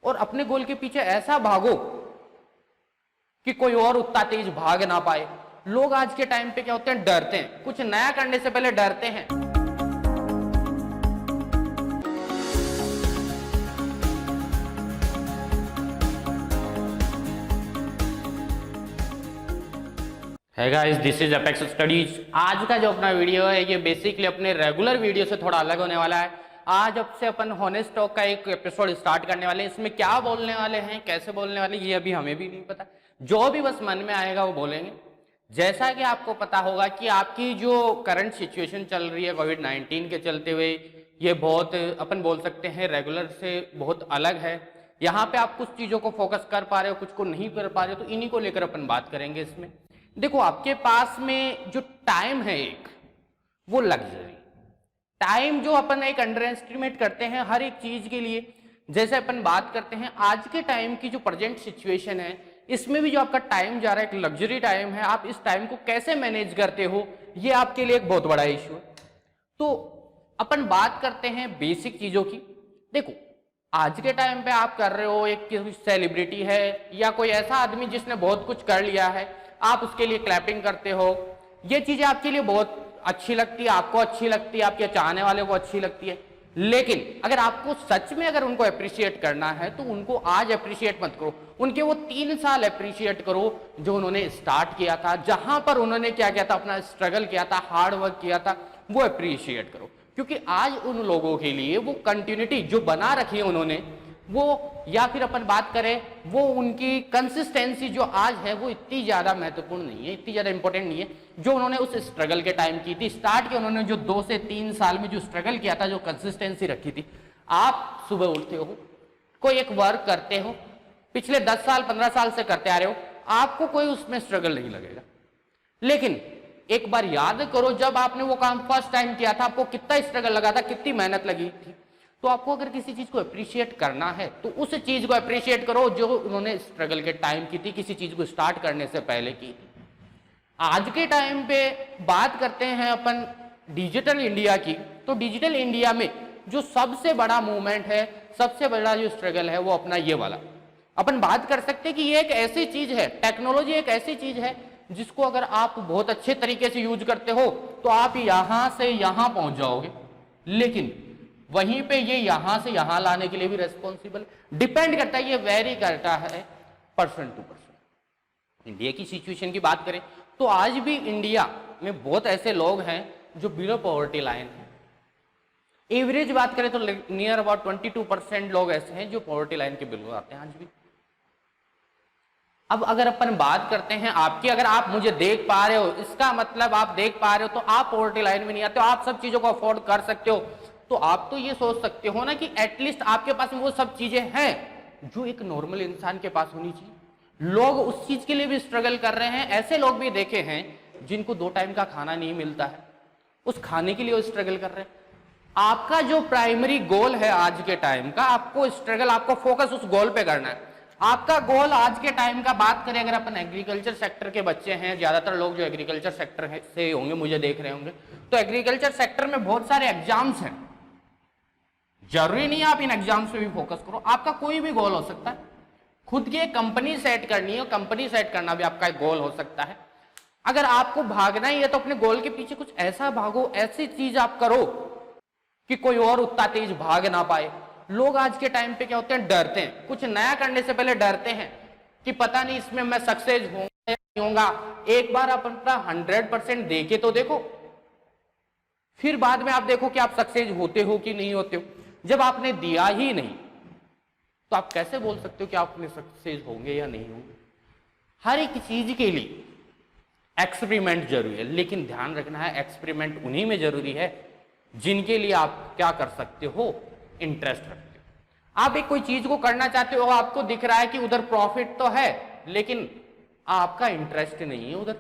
और अपने गोल के पीछे ऐसा भागो कि कोई और उतना तेज भाग ना पाए। लोग आज के टाइम पे क्या होते हैं, डरते हैं, कुछ नया करने से पहले डरते हैं। है guys, this is apex studies. आज का जो अपना वीडियो है ये बेसिकली अपने रेगुलर वीडियो से थोड़ा अलग होने वाला है। आज अब से अपन हॉनेस्ट टॉक का एक एपिसोड स्टार्ट करने वाले हैं। इसमें क्या बोलने वाले हैं, कैसे बोलने वाले ये अभी हमें भी नहीं पता, जो भी बस मन में आएगा वो बोलेंगे। जैसा कि आपको पता होगा कि आपकी जो करंट सिचुएशन चल रही है कोविड-19 के चलते हुए, ये बहुत अपन बोल सकते हैं रेगुलर से बहुत अलग है। यहाँ पे आप कुछ चीज़ों को फोकस कर पा रहे हो, कुछ को नहीं कर पा रहे हो, तो इन्हीं को लेकर अपन बात करेंगे इसमें। देखो, आपके पास में जो टाइम है एक, वो लग्जरी टाइम जो अपन एक अंडर एस्टिमेट करते हैं हर एक चीज के लिए। जैसे अपन बात करते हैं आज के टाइम की जो प्रेजेंट सिचुएशन है, इसमें भी जो आपका टाइम जा रहा है एक लग्जरी टाइम है। आप इस टाइम को कैसे मैनेज करते हो, ये आपके लिए एक बहुत बड़ा इशू है। तो अपन बात करते हैं बेसिक चीजों की। देखो, आज के टाइम पे आप कर रहे हो, एक सेलिब्रिटी है या कोई ऐसा आदमी जिसने बहुत कुछ कर लिया है, आप उसके लिए क्लैपिंग करते हो। ये चीजें आपके लिए बहुत अच्छी लगती है, आपको अच्छी लगती है, आपके चाहने वाले को अच्छी लगती है। लेकिन अगर आपको सच में अगर उनको अप्रिशिएट करना है तो उनको आज अप्रिशिएट मत करो, उनके वो 3 साल अप्रिशिएट करो जो उन्होंने स्टार्ट किया था, जहां पर उन्होंने क्या किया था, अपना स्ट्रगल किया था, हार्ड वर्क किया था, वो अप्रिशिएट करो। क्योंकि आज उन लोगों के लिए वो कंटिन्यूटी जो बना रखी है उन्होंने, वो या फिर अपन बात करें वो उनकी कंसिस्टेंसी जो आज है वो इतनी ज्यादा महत्वपूर्ण नहीं है, इतनी ज्यादा इंपॉर्टेंट नहीं है जो उन्होंने उस स्ट्रगल के टाइम की थी। स्टार्ट किया उन्होंने जो 2 से 3 साल में जो स्ट्रगल किया था, जो कंसिस्टेंसी रखी थी। आप सुबह उठते हो, कोई एक वर्क करते हो, पिछले 10 साल 15 साल से करते आ रहे हो, आपको कोई उसमें स्ट्रगल नहीं लगेगा। लेकिन एक बार याद करो, जब आपने वो काम फर्स्ट टाइम किया था, आपको कितना स्ट्रगल लगा था, कितनी मेहनत लगी थी। तो आपको अगर किसी चीज को अप्रिशिएट करना है तो उस चीज को अप्रिशिएट करो जो उन्होंने स्ट्रगल के टाइम की थी, किसी चीज को स्टार्ट करने से पहले की थी। आज के टाइम पे बात करते हैं अपन डिजिटल इंडिया की, तो डिजिटल इंडिया में जो सबसे बड़ा मूवमेंट है, सबसे बड़ा जो स्ट्रगल है, वो अपना ये वाला। अपन बात कर सकते हैं कि ये एक ऐसी चीज है, टेक्नोलॉजी एक ऐसी चीज है जिसको अगर आप बहुत अच्छे तरीके से यूज करते हो तो आप यहां से यहां पहुंच जाओगे। लेकिन वहीं पे ये यहां से यहां लाने के लिए भी रेस्पॉन्सिबल डिपेंड करता है, ये वेरी करता है पर्सन टू पर्सन। इंडिया की सिचुएशन की बात करें तो आज भी इंडिया में बहुत ऐसे लोग हैं जो बिलो पॉवर्टी लाइन है। एवरेज बात करें तो नियर अबाउट 22% लोग ऐसे हैं जो पॉवर्टी लाइन के बिलो आते हैं आज भी। अब अगर अपन बात करते हैं आपकी, अगर आप मुझे देख पा रहे हो, इसका मतलब आप देख पा रहे हो तो आप पॉवर्टी लाइन में नहीं आते हो, आप सब चीजों को अफोर्ड कर सकते हो। तो आप तो ये सोच सकते हो ना कि एटलीस्ट आपके पास वो सब चीजें हैं जो एक नॉर्मल इंसान के पास होनी चाहिए। लोग उस चीज के लिए भी स्ट्रगल कर रहे हैं। ऐसे लोग भी देखे हैं जिनको 2 टाइम का खाना नहीं मिलता है, उस खाने के लिए वो स्ट्रगल कर रहे हैं। आपका जो प्राइमरी गोल है आज के टाइम का, आपको स्ट्रगल, आपको फोकस उस गोल पे करना है। आपका गोल आज के टाइम का बात करें, अगर अपन एग्रीकल्चर सेक्टर के बच्चे हैं, ज्यादातर लोग जो एग्रीकल्चर सेक्टर से होंगे मुझे देख रहे होंगे, तो एग्रीकल्चर सेक्टर में बहुत सारे एग्जाम्स हैं। जरूरी नहीं आप इन एग्जाम्स पे भी फोकस करो, आपका कोई भी गोल हो सकता है। खुद की एक कंपनी सेट करनी है, कंपनी सेट करना भी आपका एक गोल हो सकता है। अगर आपको भागना ही है तो अपने गोल के पीछे कुछ ऐसा भागो, ऐसी चीज आप करो कि कोई और उतना तेज भाग ना पाए। लोग आज के टाइम पे क्या होते हैं, डरते हैं, कुछ नया करने से पहले डरते हैं कि पता नहीं इसमें मैं सक्सेस होऊंगा या नहीं होऊंगा। एक बार आप अपना 100% देके तो देखो, फिर बाद में आप देखो कि आप सक्सेस होते हो कि नहीं होते हो। जब आपने दिया ही नहीं तो आप कैसे बोल सकते हो कि आप अपने सक्सेस होंगे या नहीं होंगे। हर एक चीज के लिए एक्सपेरिमेंट जरूरी है, लेकिन ध्यान रखना है एक्सपेरिमेंट उन्हीं में जरूरी है जिनके लिए आप क्या कर सकते हो, इंटरेस्ट रखते हो। आप एक कोई चीज को करना चाहते हो, आपको दिख रहा है कि उधर प्रॉफिट तो है लेकिन आपका इंटरेस्ट नहीं है उधर,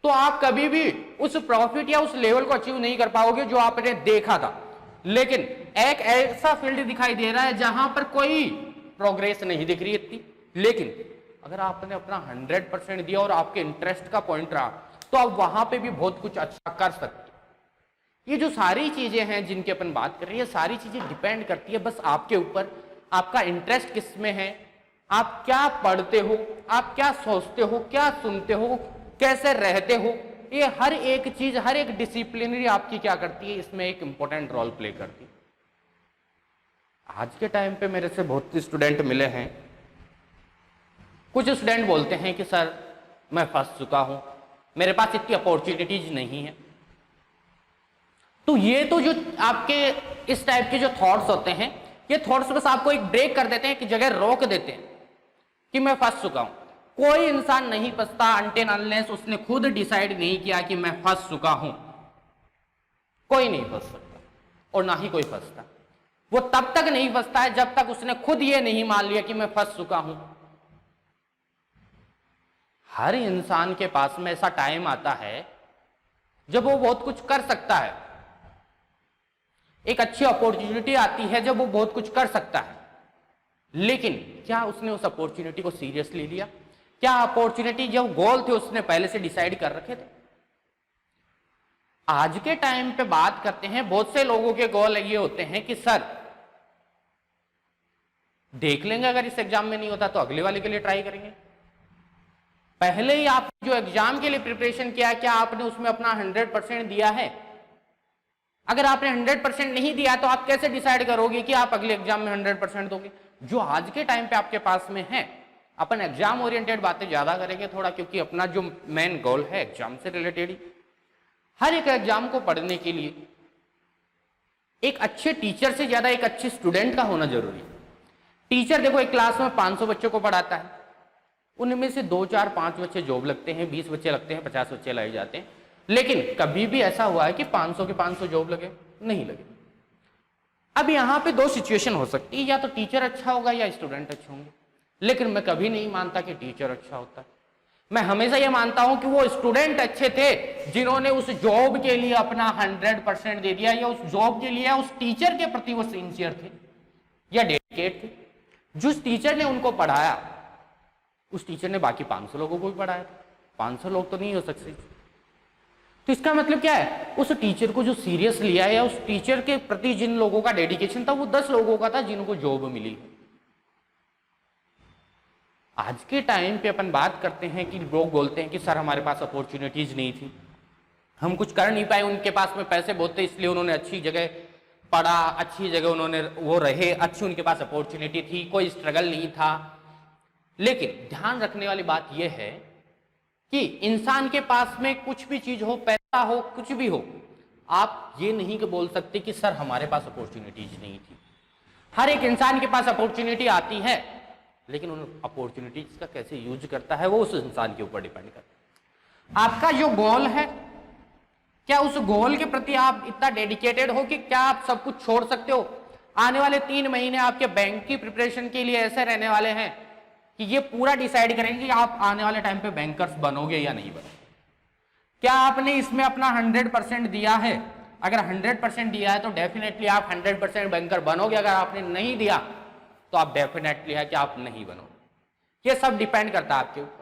तो आप कभी भी उस प्रॉफिट या उस लेवल को अचीव नहीं कर पाओगे जो आपने देखा था। लेकिन एक ऐसा फील्ड दिखाई दे रहा है जहां पर कोई प्रोग्रेस नहीं दिख रही इतनी, लेकिन अगर आपने अपना 100% दिया और आपके इंटरेस्ट का पॉइंट रहा तो आप वहां पे भी बहुत कुछ अच्छा कर सकते हो। ये जो सारी चीजें हैं जिनकी अपन बात कर रहे हैं, ये सारी चीजें डिपेंड करती है बस आपके ऊपर, आपका इंटरेस्ट किस में है, आप क्या पढ़ते हो, आप क्या सोचते हो, क्या सुनते हो, कैसे रहते हो, ये हर एक चीज, हर एक डिसिप्लिनरी आपकी क्या करती है, इसमें एक इंपॉर्टेंट रोल प्ले करती है। आज के टाइम पे मेरे से बहुत स्टूडेंट मिले हैं, कुछ स्टूडेंट बोलते हैं कि सर मैं फंस चुका हूं, मेरे पास इतनी अपॉर्चुनिटीज नहीं है। तो ये तो जो आपके इस टाइप के जो थॉट्स होते हैं, ये थॉट्स बस आपको एक ब्रेक कर देते हैं, कि जगह रोक देते हैं कि मैं फंस चुका हूं। कोई इंसान नहीं फंसता अनटिल अनलेस उसने खुद डिसाइड नहीं किया कि मैं फंस चुका हूं। कोई नहीं फंस सकता और ना ही कोई फंसता। वो तब तक नहीं फंसता है जब तक उसने खुद ये नहीं मान लिया कि मैं फंस चुका हूं। हर इंसान के पास में ऐसा टाइम आता है जब वो बहुत कुछ कर सकता है, एक अच्छी अपॉर्चुनिटी आती है जब वो बहुत कुछ कर सकता है, लेकिन क्या उसने उस अपॉर्चुनिटी को सीरियसली लिया? क्या अपॉर्चुनिटी जो गोल थे उसने पहले से डिसाइड कर रखे थे? आज के टाइम पे बात करते हैं, बहुत से लोगों के गोल ये होते हैं कि सर देख लेंगे, अगर इस एग्जाम में नहीं होता तो अगले वाले के लिए ट्राई करेंगे। पहले ही आप जो एग्जाम के लिए प्रिपरेशन किया है, क्या आपने उसमें अपना 100% दिया है? अगर आपने 100% नहीं दिया तो आप कैसे डिसाइड करोगे कि आप अगले एग्जाम में 100% दोगे? जो आज के टाइम पे आपके पास में है, अपन एग्जाम ओरिएंटेड बातें ज्यादा करेंगे थोड़ा, क्योंकि अपना जो मेन गोल है एग्जाम से रिलेटेड ही। हर एक एग्जाम को पढ़ने के लिए एक अच्छे टीचर से ज्यादा एक अच्छे स्टूडेंट का होना जरूरी है। टीचर देखो, एक क्लास में 500 बच्चों को पढ़ाता है, उनमें से 2, 4, 5 बच्चे जॉब लगते हैं, 20 बच्चे लगते हैं, 50 बच्चे लग जाते हैं। लेकिन कभी भी ऐसा हुआ है कि 500 के 500 जॉब लगे? नहीं लगे। अब यहां पे दो सिचुएशन हो सकती है, या तो टीचर अच्छा होगा या स्टूडेंट अच्छे होंगे। लेकिन मैं कभी नहीं मानता कि टीचर अच्छा होता है। मैं हमेशा यह मानता हूं कि वो स्टूडेंट अच्छे थे जिन्होंने उस जॉब के लिए अपना 100% दे दिया, या उस जॉब के लिए उस टीचर के प्रति वो सिंसियर थे या डेडिकेट थे। जिस टीचर ने उनको पढ़ाया, उस टीचर ने बाकी 500 लोगों को भी पढ़ाया था। 500 लोग तो नहीं हो सकते। तो इसका मतलब क्या है, उस टीचर को जो सीरियस लिया है, या उस टीचर के प्रति जिन लोगों का डेडिकेशन था, वो 10 लोगों का था जिनको जॉब मिली। आज के टाइम पे अपन बात करते हैं कि लोग बोलते हैं कि सर हमारे पास अपॉर्चुनिटीज नहीं थी, हम कुछ कर नहीं पाए, उनके पास में पैसे बहुत थे इसलिए उन्होंने अच्छी जगह पढ़ा, अच्छी जगह उन्होंने वो रहे, अच्छी उनके पास अपॉर्चुनिटी थी, कोई स्ट्रगल नहीं था। लेकिन ध्यान रखने वाली बात यह है कि इंसान के पास में कुछ भी चीज हो, पैसा हो, कुछ भी हो, आप ये नहीं कि बोल सकते कि सर हमारे पास अपॉर्चुनिटीज नहीं थी। हर एक इंसान के पास अपॉर्चुनिटी आती है, लेकिन उन अपॉर्चुनिटीज का कैसे यूज करता है वो उस इंसान के ऊपर डिपेंड करता है। आपका जो गोल है, क्या उस गोल के प्रति आप इतना डेडिकेटेड हो कि क्या आप सब कुछ छोड़ सकते हो? आने वाले 3 महीने आपके बैंक की प्रिपरेशन के लिए ऐसे रहने वाले हैं कि ये पूरा डिसाइड करेंगे कि आप आने वाले टाइम पे बैंकर्स बनोगे या नहीं बनोगे। क्या आपने इसमें अपना 100% दिया है? अगर 100% दिया है तो डेफिनेटली आप 100% बैंकर बनोगे। अगर आपने नहीं दिया तो आप डेफिनेटली है कि आप नहीं बनोगे। ये सब डिपेंड करता है आपके ऊपर।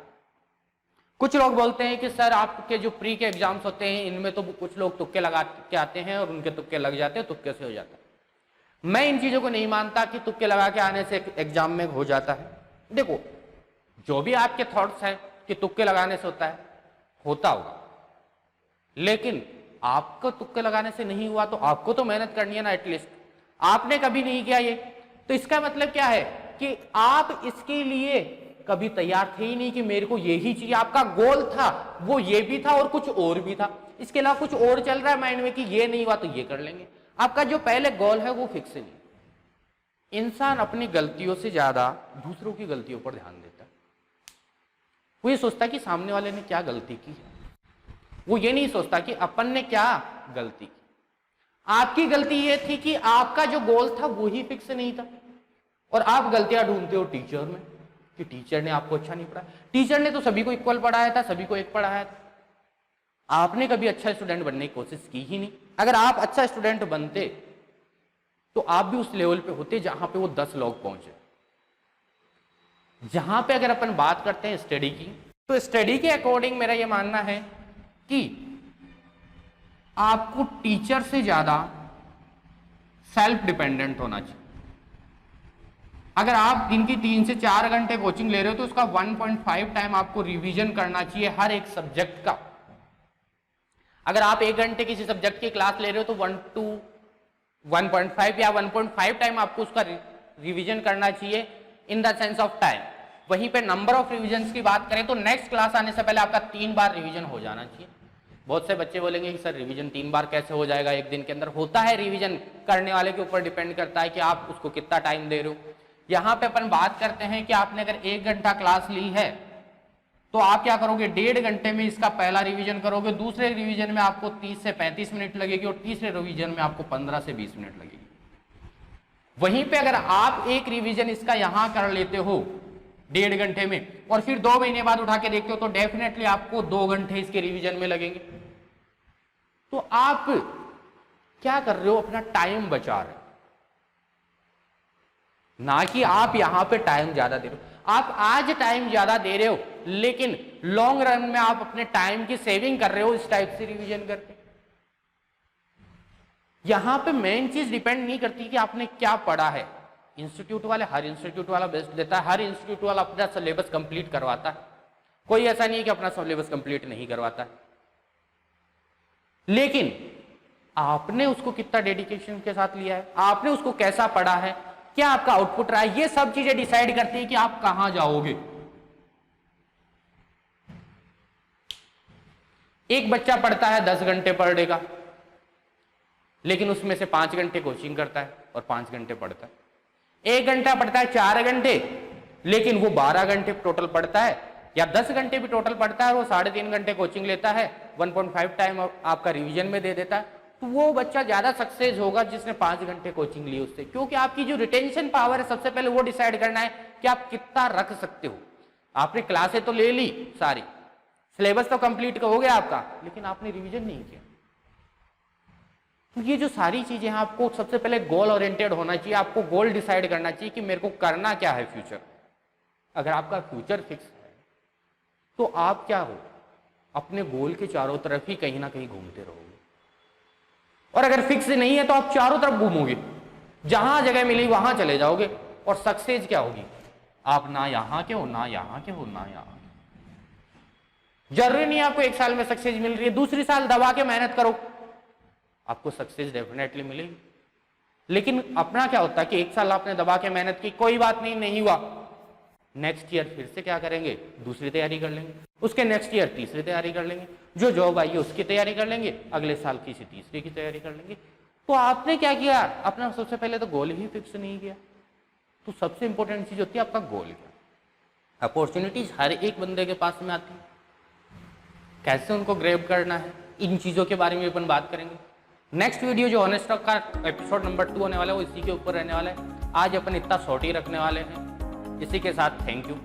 कुछ लोग बोलते हैं कि सर आपके जो प्री के एग्जाम्स होते हैं इनमें तो कुछ लोग तुक्के लगा के आते हैं और उनके तुक्के लग जाते हैं, तुक्के से हो जाता है। मैं इन चीजों को नहीं मानता कि तुक्के लगा के आने से एग्जाम में हो जाता है। देखो, जो भी आपके थॉट्स हैं कि तुक्के लगाने से होता है, होता होगा, लेकिन आपको तुक्के लगाने से नहीं हुआ तो आपको तो मेहनत करनी है ना। एटलीस्ट आपने कभी नहीं किया ये, तो इसका मतलब क्या है कि आप इसके लिए कभी तैयार थे ही नहीं कि मेरे को यही चाहिए। आपका गोल था वो ये भी था और कुछ और भी था, इसके अलावा कुछ और चल रहा है माइंड में कि ये नहीं हुआ तो ये कर लेंगे। आपका जो पहले गोल है वो फिक्स नहीं। इंसान अपनी गलतियों से ज्यादा दूसरों की गलतियों पर ध्यान देता है। वो ये सोचता है कि सामने वाले ने क्या गलती की है, वो ये नहीं सोचता कि अपन ने क्या गलती की। आपकी गलती ये थी कि आपका जो गोल था वो ही फिक्स नहीं था, और आप गलतियां ढूंढते हो टीचर में कि टीचर ने आपको अच्छा नहीं पढ़ाया। टीचर ने तो सभी को इक्वल पढ़ाया था, सभी को एक पढ़ाया था। आपने कभी अच्छा स्टूडेंट बनने की कोशिश की ही नहीं। अगर आप अच्छा स्टूडेंट बनते तो आप भी उस लेवल पे होते जहां पे वो 10 लोग पहुंचे। जहां पे अगर अपन बात करते हैं स्टडी की, तो स्टडी के अकॉर्डिंग मेरा ये मानना है कि आपको टीचर से ज्यादा सेल्फ डिपेंडेंट होना चाहिए। अगर आप दिन की 3 से 4 घंटे कोचिंग ले रहे हो तो उसका 1.5 टाइम आपको रिवीजन करना चाहिए हर एक सब्जेक्ट का। अगर आप 1 घंटे किसी सब्जेक्ट की क्लास ले रहे हो तो 1 to 1.5 या 1.5 टाइम आपको उसका रिवीजन करना चाहिए in the sense of time. वहीं पे नंबर ऑफ रिविजन्स की बात करें तो नेक्स्ट क्लास आने से पहले आपका 3 बार रिवीजन हो जाना चाहिए। बहुत से बच्चे बोलेंगे कि सर रिवीजन 3 बार कैसे हो जाएगा एक दिन के अंदर। होता है, रिवीजन करने वाले के ऊपर डिपेंड करता है कि आप उसको कितना टाइम दे रहे हो। यहाँ पे अपन बात करते हैं कि आपने अगर 1 घंटा क्लास ली है तो आप क्या करोगे, 1.5 घंटे में इसका पहला रिवीजन करोगे, दूसरे रिवीजन में आपको 30 से 35 मिनट लगेगी और तीसरे रिवीजन में आपको 15 से 20 मिनट लगेगी। वहीं पे अगर आप एक रिवीजन इसका यहां कर लेते हो 1.5 घंटे में और फिर 2 महीने बाद उठा के देखते हो तो डेफिनेटली आपको 2 घंटे इसके रिवीजन में लगेंगे। तो आप क्या कर रहे हो, अपना टाइम बचा रहे हो, ना कि आप यहां पे टाइम ज्यादा दे रहे हो। आप आज टाइम ज्यादा दे रहे हो लेकिन लॉन्ग रन में आप अपने टाइम की सेविंग कर रहे हो इस टाइप से रिवीजन करके। यहां पे मेन चीज डिपेंड नहीं करती कि आपने क्या पढ़ा है। इंस्टीट्यूट वाले, हर इंस्टीट्यूट वाला बेस्ट देता है, हर इंस्टीट्यूट वाला अपना सिलेबस कंप्लीट करवाता है, कोई ऐसा नहीं है कि अपना सिलेबस कंप्लीट नहीं करवाता है। लेकिन आपने उसको कितना डेडिकेशन के साथ लिया है, आपने उसको कैसा पढ़ा है, क्या आपका आउटपुट रहा है, ये सब चीजें डिसाइड करती है कि आप कहां जाओगे। एक बच्चा पढ़ता है 10 घंटे पर डे का, लेकिन उसमें से 5 घंटे कोचिंग करता है और 5 घंटे पढ़ता है। 1 घंटा पढ़ता है 4 घंटे, लेकिन वो 12 घंटे टोटल पढ़ता है, या 10 घंटे भी टोटल पढ़ता है, वो 3.5 घंटे कोचिंग लेता है, 1.5 टाइम आपका रिवीजन में दे देता है। तो वो बच्चा ज्यादा सक्सेस होगा जिसने 5 घंटे कोचिंग ली उससे, क्योंकि आपकी जो रिटेंशन पावर है सबसे पहले वो डिसाइड करना है कि आप कितना रख सकते हो। आपने क्लासें तो ले ली सारी, सिलेबस तो कंप्लीट हो गया आपका, लेकिन आपने रिवीजन नहीं किया। तो ये जो सारी चीजें हैं, आपको सबसे पहले गोल ओरिएंटेड होना चाहिए। आपको गोल डिसाइड करना चाहिए कि मेरे को करना क्या है फ्यूचर। अगर आपका फ्यूचर फिक्स है तो आप क्या हो, अपने गोल के चारों तरफ ही कहीं ना कहीं घूमते रहोगे। और अगर फिक्स नहीं है तो आप चारों तरफ घूमोगे, जहां जगह मिली वहां चले जाओगे, और सक्सेस क्या होगी, आप ना यहां के हो, ना यहां के हो, ना यहां। जरूरी नहीं आपको 1 साल में सक्सेस मिल रही है, दूसरी साल दबा के मेहनत करो, आपको सक्सेस डेफिनेटली मिलेगी। लेकिन अपना क्या होता है कि 1 साल आपने दबा के मेहनत की, कोई बात नहीं, नहीं हुआ, नेक्स्ट ईयर फिर से क्या करेंगे, दूसरी तैयारी कर लेंगे, उसके नेक्स्ट ईयर तीसरी तैयारी कर लेंगे, जो जॉब आई है उसकी तैयारी कर लेंगे, अगले साल किसी तीसरी की तैयारी कर लेंगे। तो आपने क्या किया, अपना सबसे पहले तो गोल ही फिक्स नहीं किया। तो सबसे इंपॉर्टेंट चीज होती है आपका गोल क्या। अपॉर्चुनिटीज हर एक बंदे के पास में आती है, कैसे उनको ग्रैब करना है, इन चीजों के बारे में अपन बात करेंगे। नेक्स्ट वीडियो जो ऑनेस्ट टॉक का एपिसोड नंबर 2 होने वाला है वो इसी के ऊपर रहने वाला है। आज अपन इतना शॉर्ट ही रखने वाले हैं। इसी के साथ थैंक यू।